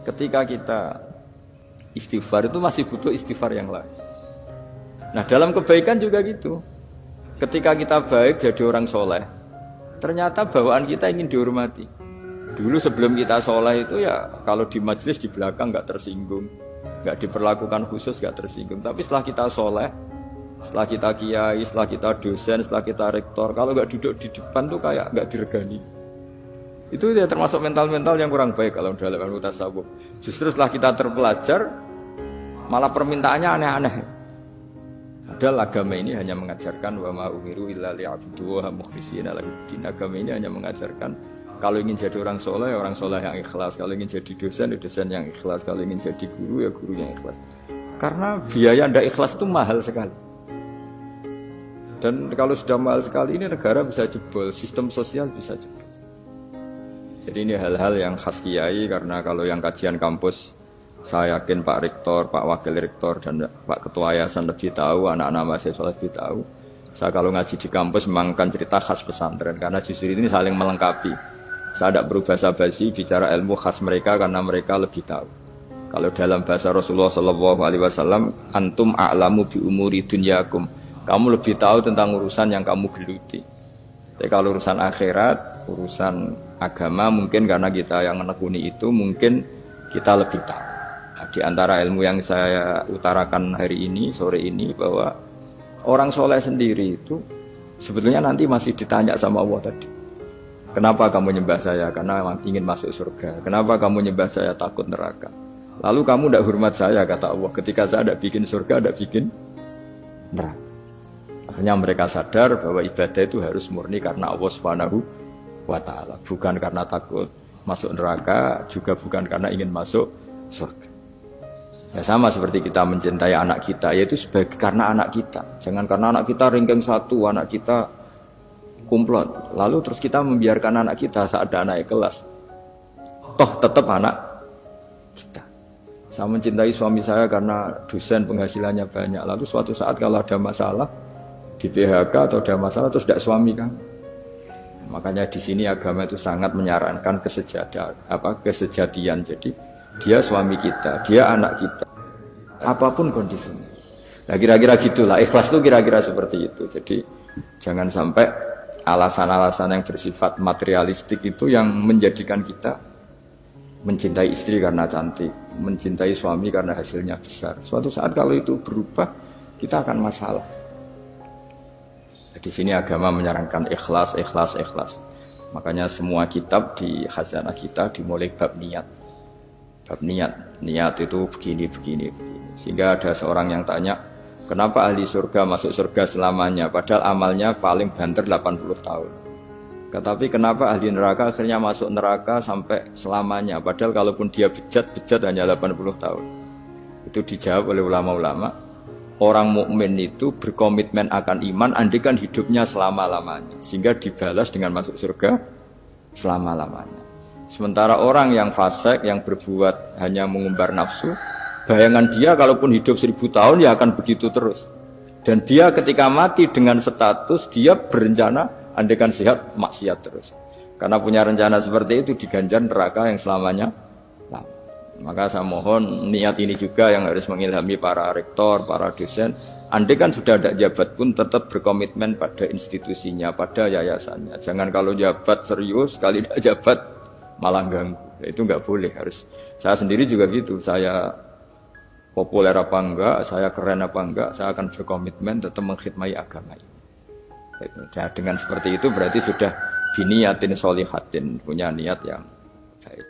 ketika kita istighfar itu masih butuh istighfar yang lain. Nah dalam kebaikan juga gitu. Ketika kita baik jadi orang soleh, ternyata bawaan kita ingin dihormati. Dulu sebelum kita soleh itu ya kalau di majelis di belakang nggak tersinggung, nggak diperlakukan khusus, nggak tersinggung. Tapi setelah kita soleh, setelah kita kiai, setelah kita dosen, setelah kita rektor, kalau nggak duduk di depan tuh kayak nggak diregani. Itu ya termasuk mental-mental yang kurang baik kalau dalam ilmu tasawuf. Justru setelah kita terpelajar, malah permintaannya aneh-aneh. Padahal agama ini hanya mengajarkan wa ma umiru illa liya'budu wa mukhlishina lahuddin. Agama ini hanya mengajarkan kalau ingin jadi orang soleh yang ikhlas. Kalau ingin jadi dosen, ya dosen yang ikhlas. Kalau ingin jadi guru, ya guru yang ikhlas. Karena biaya ndak ikhlas itu mahal sekali. Dan kalau sudah mahal sekali ini negara bisa jebol, sistem sosial bisa jebol. Jadi ini hal-hal yang khas kiai, karena kalau yang kajian kampus saya yakin Pak Rektor, Pak Wakil Rektor dan Pak Ketua Yayasan lebih tahu, anak-anak mahasiswa lebih tahu. Saya kalau ngaji di kampus memang kan cerita khas pesantren, karena justru ini saling melengkapi. Saya tidak berubah basi bicara ilmu khas mereka karena mereka lebih tahu. Kalau dalam bahasa Rasulullah SAW, antum a'lamu bi umuri dunyakum. Kamu lebih tahu tentang urusan yang kamu geluti. Tapi kalau urusan akhirat, urusan agama mungkin karena kita yang menekuni itu mungkin kita lebih tahu. Nah, di antara ilmu yang saya utarakan hari ini, sore ini, bahwa orang soleh sendiri itu sebetulnya nanti masih ditanya sama Allah tadi. Kenapa kamu nyembah saya? Karena ingin masuk surga. Kenapa kamu nyembah saya? Takut neraka. Lalu kamu tidak hormat saya, kata Allah. Ketika saya tidak bikin surga, tidak bikin neraka. Akhirnya mereka sadar bahwa ibadah itu harus murni karena Allah Subhanahu wa ta'ala. Bukan karena takut masuk neraka, juga bukan karena ingin masuk surga. Ya sama seperti kita mencintai anak kita, yaitu sebagai karena anak kita. Jangan karena anak kita ringkeng satu, anak kita kumplot. Lalu terus kita membiarkan anak kita saat ada anak kelas. Toh tetap anak kita. Saya mencintai suami saya karena dosen penghasilannya banyak. Lalu suatu saat kalau ada masalah di PHK atau ada masalah terus tidak suami kan. Makanya di sini agama itu sangat menyarankan kesejatian. Jadi dia suami kita, dia anak kita. Apapun kondisinya. Nah kira-kira gitulah. Ikhlas itu kira-kira seperti itu. Jadi jangan sampai alasan-alasan yang bersifat materialistik itu yang menjadikan kita mencintai istri karena cantik, mencintai suami karena hasilnya besar. Suatu saat kalau itu berubah, kita akan masalah. Di sini agama menyarankan ikhlas. Makanya semua kitab di khazanah kita dimulai bab niat. Bab niat itu begini. Sehingga ada seorang yang tanya, kenapa ahli surga masuk surga selamanya? Padahal amalnya paling banter 80 tahun. Tetapi kenapa ahli neraka akhirnya masuk neraka sampai selamanya? Padahal kalaupun dia bejat hanya 80 tahun. Itu dijawab oleh ulama-ulama. Orang mukmin itu berkomitmen akan iman andikan hidupnya selama-lamanya, sehingga dibalas dengan masuk surga selama-lamanya. Sementara orang yang fasik, yang berbuat hanya mengumbar nafsu, bayangan dia kalaupun hidup 1000 tahun ya akan begitu terus. Dan dia ketika mati dengan status dia berencana andikan sehat maksiat terus. Karena punya rencana seperti itu diganjar neraka yang selamanya lama. Maka saya mohon niat ini juga yang harus mengilhami para rektor, para dosen. Andai kan sudah ada jabat pun tetap berkomitmen pada institusinya, pada yayasannya. Jangan kalau jabat serius, kali tidak jabat malah ganggu. Itu nggak boleh. Harus. Saya sendiri juga gitu. Saya populer apa enggak, saya keren apa enggak, saya akan berkomitmen tetap mengkhidmati agama ini. Dengan seperti itu berarti sudah biniyatin sholihatin, punya niat yang baik.